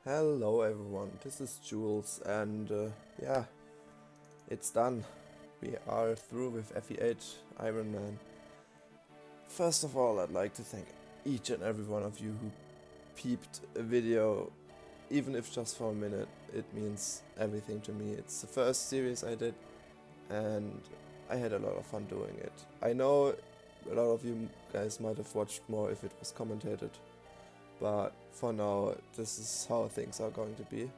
Hello everyone, this is Jules and yeah, it's done. We are through with FE8 Ironman. First of all, I'd like to thank each and every one of you who peeped a video, even if just for a minute. It means everything to me. It's the first series I did and I had a lot of fun doing it. I know a lot of you guys might have watched more if it was commentated, but for now this is how things are going to be.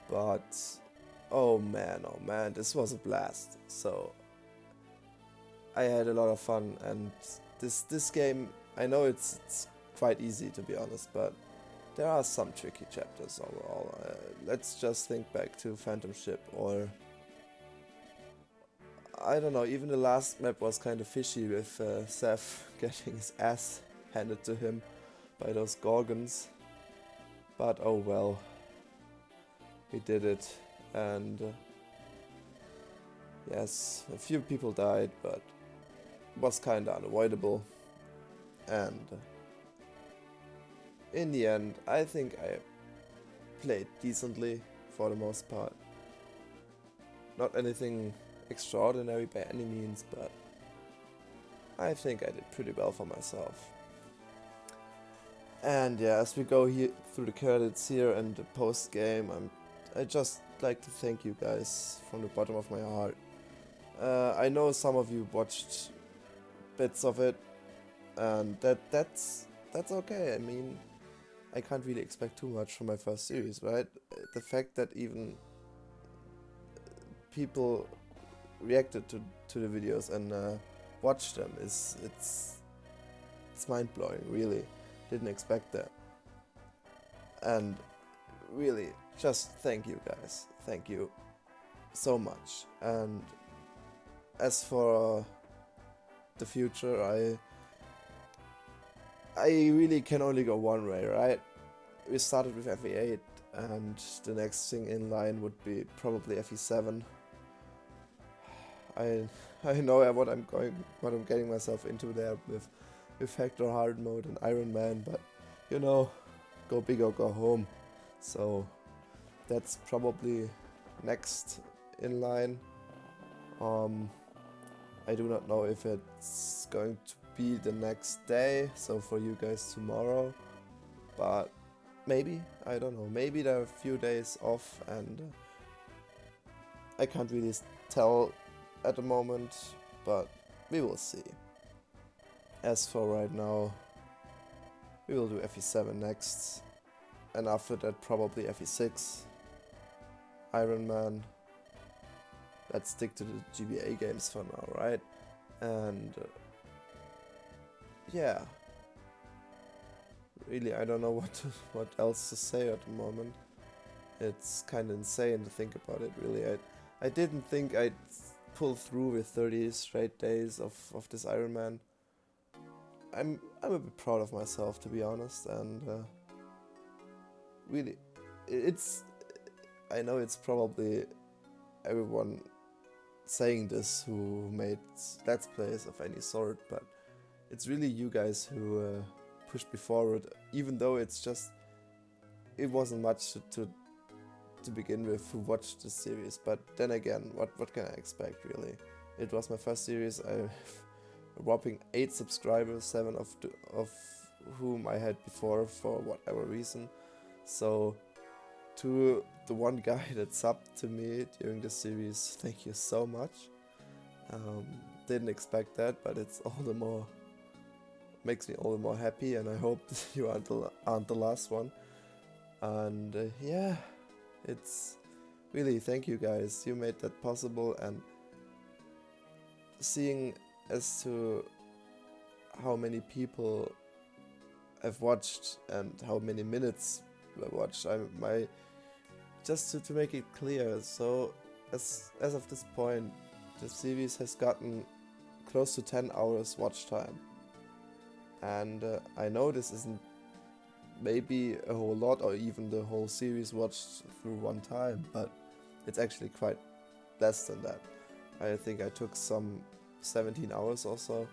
But oh man, this was a blast. So I had a lot of fun, and this game, I know it's quite easy to be honest, but there are some tricky chapters overall. Let's just think back to Phantom Ship, or I don't know, even the last map was kind of fishy with Seth getting his ass handed to him by those Gorgons. But oh well, we did it, and yes, a few people died, but it was kinda unavoidable, and in the end I think I played decently for the most part. Not anything extraordinary by any means, but I think I did pretty well for myself. And yeah, as we go here through the credits here and the post game, I just like to thank you guys from the bottom of my heart. I know some of you watched bits of it, and that's okay. I mean, I can't really expect too much from my first series, right? The fact that even people reacted to the videos and watched them it's mind blowing. Really, didn't expect that, and really, just thank you guys. Thank you so much. And as for the future, I really can only go one way, right? We started with FE8, and the next thing in line would be probably FE7. I know what I'm getting myself into there with Hector Hard Mode and Ironman, but you know, go big or go home. So that's probably next in line. I do not know if it's going to be the next day, so for you guys tomorrow, but maybe, I don't know, maybe there are a few days off, and I can't really tell at the moment, but we will see. As for right now, we will do FE7 next, and after that probably FE6, Ironman. Let's stick to the GBA games for now, right? And yeah, really, I don't know what else to say at the moment. It's kind of insane to think about it, really. I didn't think I'd pull through with 30 straight days of this Ironman. I'm a bit proud of myself, to be honest, and really, I know it's probably everyone saying this who made Let's Plays of any sort, but it's really you guys who pushed me forward, even though it wasn't much to begin with who watched this series. But then again, what can I expect, really? It was my first series. I have a whopping 8 subscribers, 7 of whom I had before for whatever reason. So to the one guy that subbed to me during this series, thank you so much. Didn't expect that, but it's makes me all the more happy, and I hope you aren't the last one. And yeah, it's really, thank you guys, you made that possible. And seeing as to how many people have watched and how many minutes were watched, just to make it clear, so as of this point, the series has gotten close to 10 hours watch time. And I know this isn't maybe a whole lot, or even the whole series watched through one time, but it's actually quite less than that. I think I took some 17 hours or so.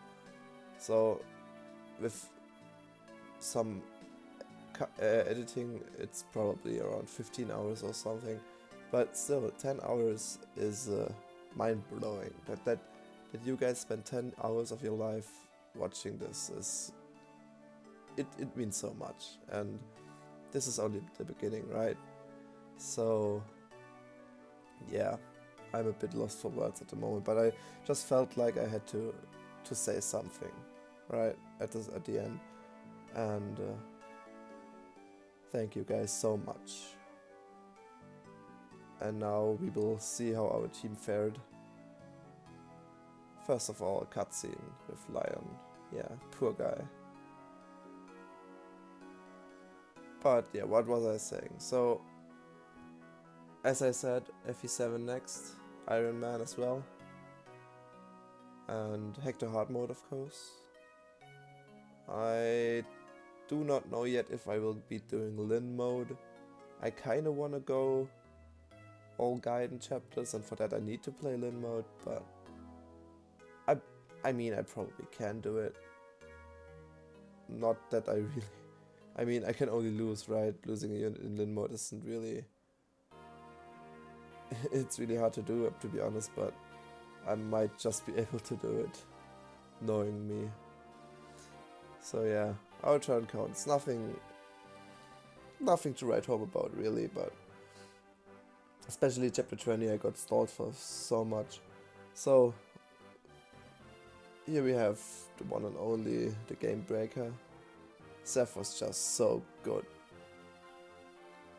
So with some editing, it's probably around 15 hours or something. But still, 10 hours is mind-blowing. That you guys spend 10 hours of your life watching this is... It means so much. And this is only the beginning, right? So, yeah, I'm a bit lost for words at the moment, but I just felt like I had to say something, right, at the end. And thank you guys so much. And now we will see how our team fared. First of all, a cutscene with Lion. Yeah, poor guy. But yeah, what was I saying? So, as I said, FE7 next, Ironman as well, and Hector Hard Mode, of course. I do not know yet if I will be doing Lin mode. I kinda wanna go all Gaiden chapters, and for that I need to play Lin mode, but I mean I probably can do it. Not that I really... I mean, I can only lose, right? Losing a unit in Lin mode isn't really... it's really hard to do, to be honest, but I might just be able to do it, knowing me. So yeah, our turn counts. Nothing to write home about, really, but... especially chapter 20, I got stalled for so much. So, here we have the one and only, the game breaker. Seth was just so good.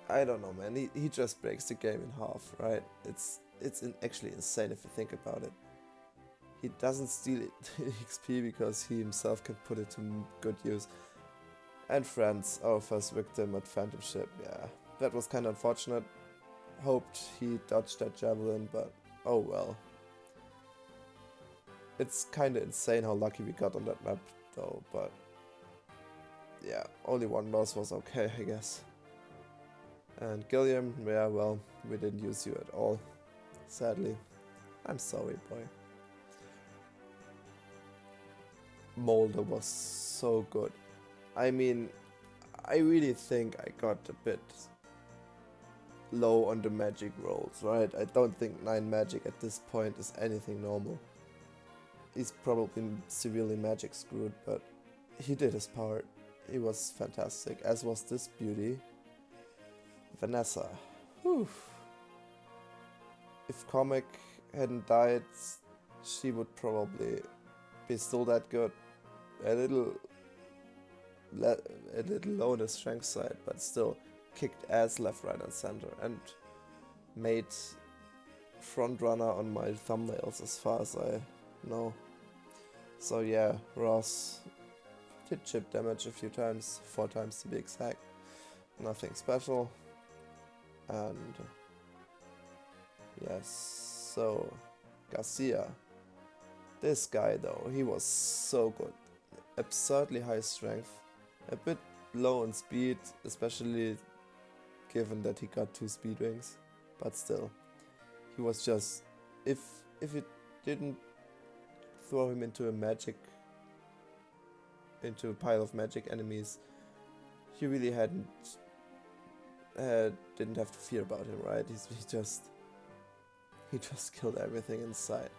I don't know, man, he just breaks the game in half, right? It's actually insane if you think about it. He doesn't steal XP because he himself can put it to good use. And friends, our first victim at Phantom Ship, yeah, that was kinda unfortunate. Hoped he dodged that javelin, but oh well. It's kinda insane how lucky we got on that map though, but yeah, only one loss was okay, I guess. And Gilliam, yeah, well, we didn't use you at all, sadly. I'm sorry, boy. Molder was so good. I mean, I really think I got a bit low on the magic rolls, right? I don't think 9 magic at this point is anything normal. He's probably severely magic screwed, but he did his part. He was fantastic, as was this beauty. Vanessa. Whew. If Comic hadn't died, she would probably be still that good. A little low on the strength side, but still kicked ass left, right and center, and made front runner on my thumbnails as far as I know. So yeah, Ross did chip damage a few times, 4 times to be exact. Nothing special. And yes, so Garcia. This guy though, he was so good. Absurdly high strength, a bit low on speed, especially given that he got 2 speed wings, but still, he was just, if it didn't throw him into a pile of magic enemies, he really didn't have to fear about him, right? He just killed everything in sight.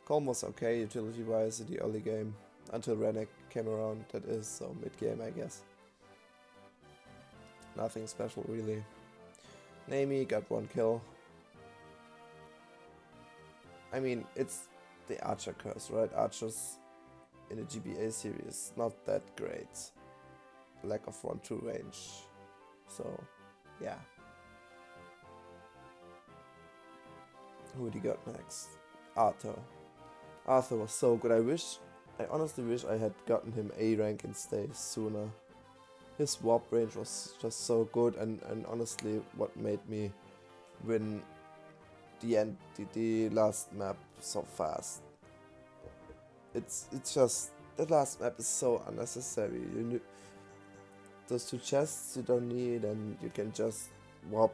Colm was okay utility wise in the early game, until Rennek came around, that is, so mid game I guess. Nothing special really. Naomi got 1 kill. I mean, it's the Archer curse, right? Archers in the GBA series, not that great. Lack of 1-2 range. So, yeah. Who do you got next? Arthur. Arthur was so good. I honestly wish I had gotten him A rank and stay sooner. His warp range was just so good, and honestly what made me win the last map so fast. It's just, the last map is so unnecessary. Those 2 chests you don't need, and you can just warp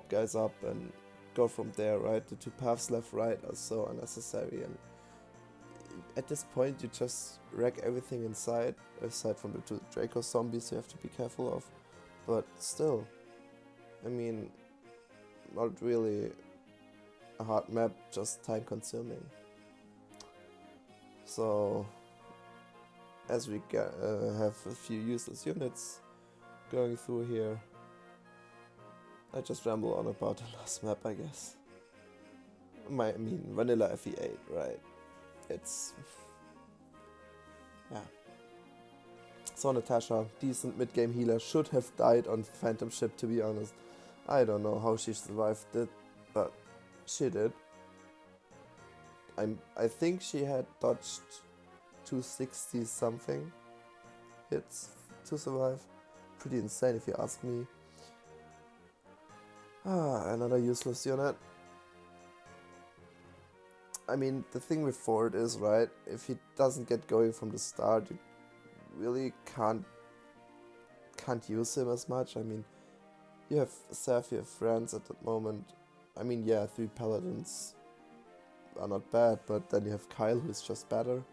guys up and go from there, right? The 2 paths left right are so unnecessary, and at this point you just wreck everything inside, aside from the 2 Draco zombies you have to be careful of. But still, I mean, not really a hard map, just time consuming. So, as we have a few useless units going through here, I just ramble on about the last map, I guess. I mean, vanilla FE8, right? It's... yeah. So Natasha, decent mid-game healer, should have died on Phantom Ship, to be honest. I don't know how she survived it, but she did. I think she had dodged 260 something hits to survive. Pretty insane if you ask me. Another useless unit. I mean, the thing with Ford is, right, if he doesn't get going from the start, you really can't use him as much. I mean, you have Seth, you have friends at that moment. I mean, yeah, 3 paladins are not bad, but then you have Kyle, who is just better.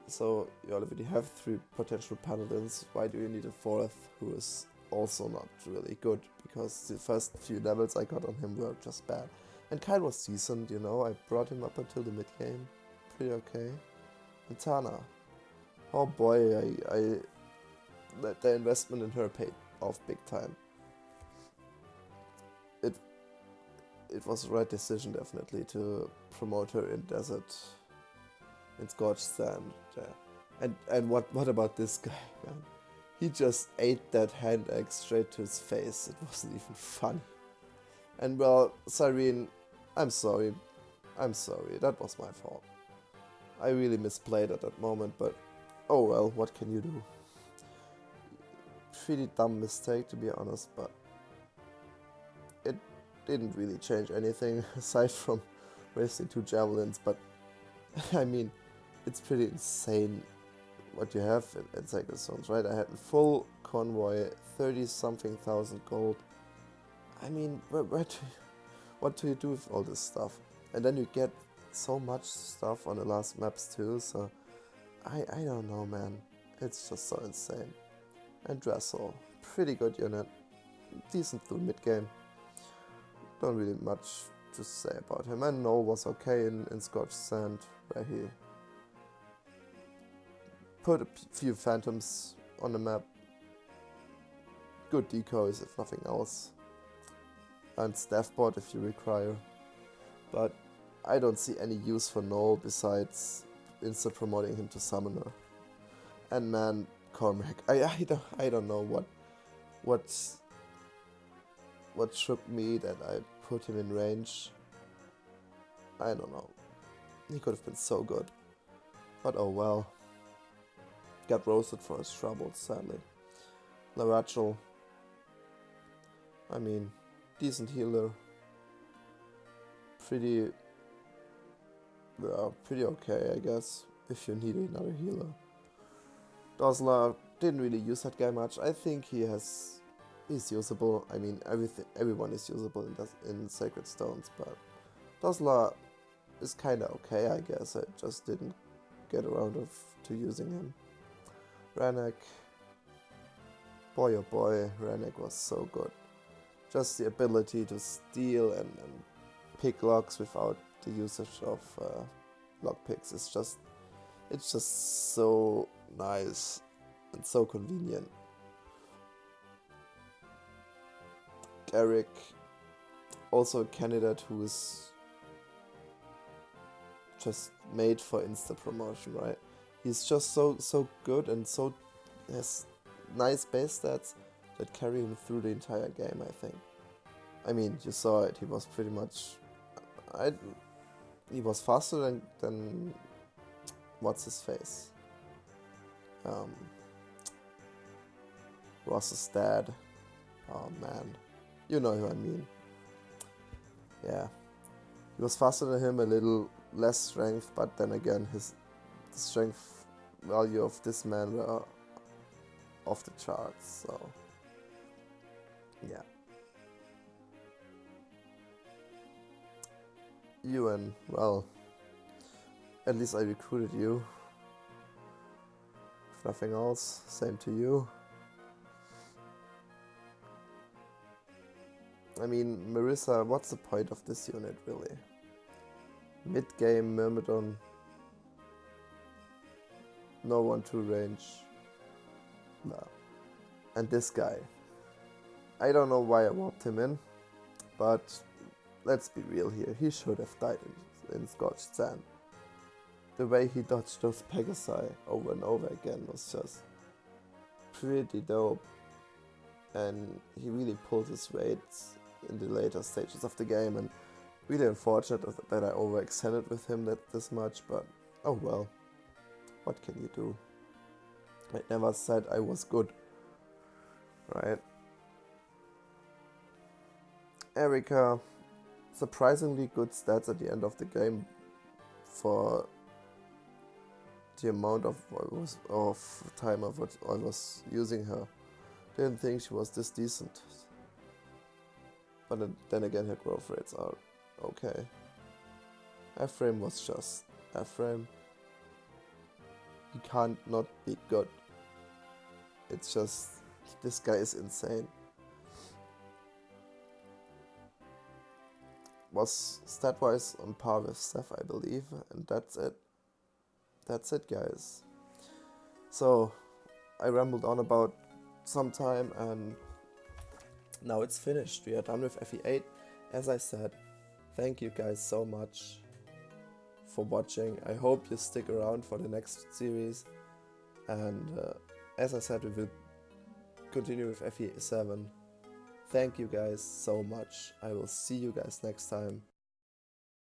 So you already have 3 potential paladins. Why do you need a 4th who is also not really good? Because the first few levels I got on him were just bad. And Kyle was decent, you know, I brought him up until the mid-game. Pretty okay. And Tana. Oh boy, the investment in her paid off big time. It was the right decision, definitely, to promote her in Desert, in Scorched Sand. Yeah. And what about this guy, man? He just ate that hand egg straight to his face. It wasn't even funny. And well, Cyrene, I'm sorry. That was my fault. I really misplayed at that moment, but oh well, what can you do? Pretty dumb mistake, to be honest, but it didn't really change anything aside from wasting 2 javelins. But I mean, it's pretty insane what you have in Sacred Stones, right? I had a full convoy, 30-something thousand gold. I mean, what do you do with all this stuff? And then you get so much stuff on the last maps too, so I don't know, man. It's just so insane. And Dressel, pretty good unit, decent through mid-game. Don't really much to say about him. And Noel was okay in Scorched Sand, where he put a few phantoms on the map. Good decoys, if nothing else. And staff bot if you require. But I don't see any use for Noel besides insta promoting him to summoner. And man, Cormac, I don't know what shook me that I put him in range. I don't know. He could have been so good. But oh well. Got roasted for his troubles, sadly. Larachel, I mean, decent healer. Pretty okay, I guess, if you need another healer. Dosla, didn't really use that guy much. I think he's usable. I mean, everyone is usable in Sacred Stones, but Dosla is kinda okay, I guess. I just didn't get around to using him. Ranek, boy oh boy, Ranek was so good. Just the ability to steal and pick locks without the usage of lockpicks is it's just so nice and so convenient. Garrick, also a candidate who is just made for insta promotion, right? He's just so good and so has nice base stats that carry him through the entire game, I think. I mean, you saw it, he was pretty much... he was faster than what's his face? Ross's dad. Oh man. You know who I mean. Yeah. He was faster than him, a little less strength, but then again, the strength value of this man were off the charts, so yeah. Ewan, well, At least I recruited you. If nothing else, same to you. I mean, Marissa, what's the point of this unit really? Mid-game Myrmidon. No 1-2 range. Nah. And this guy. I don't know why I walked him in, but let's be real here. He should have died in Scorched Sand. The way he dodged those Pegasi over and over again was just pretty dope. And he really pulled his weight in the later stages of the game, and really unfortunate that I overextended with him this much, but oh well. What can you do? I never said I was good. Right? Erika, surprisingly good stats at the end of the game for the amount of time I was using her. Didn't think she was this decent. But then again, her growth rates are okay. F-frame was just F-frame. He can't not be good. It's just, this guy is insane. Was stat-wise on par with Steph, I believe, and that's it. That's it, guys. So, I rambled on about some time, and now it's finished. We are done with FE8. As I said, thank you guys so much for watching. I hope you stick around for the next series, and as I said, we will continue with FE7. Thank you guys so much. I will see you guys next time.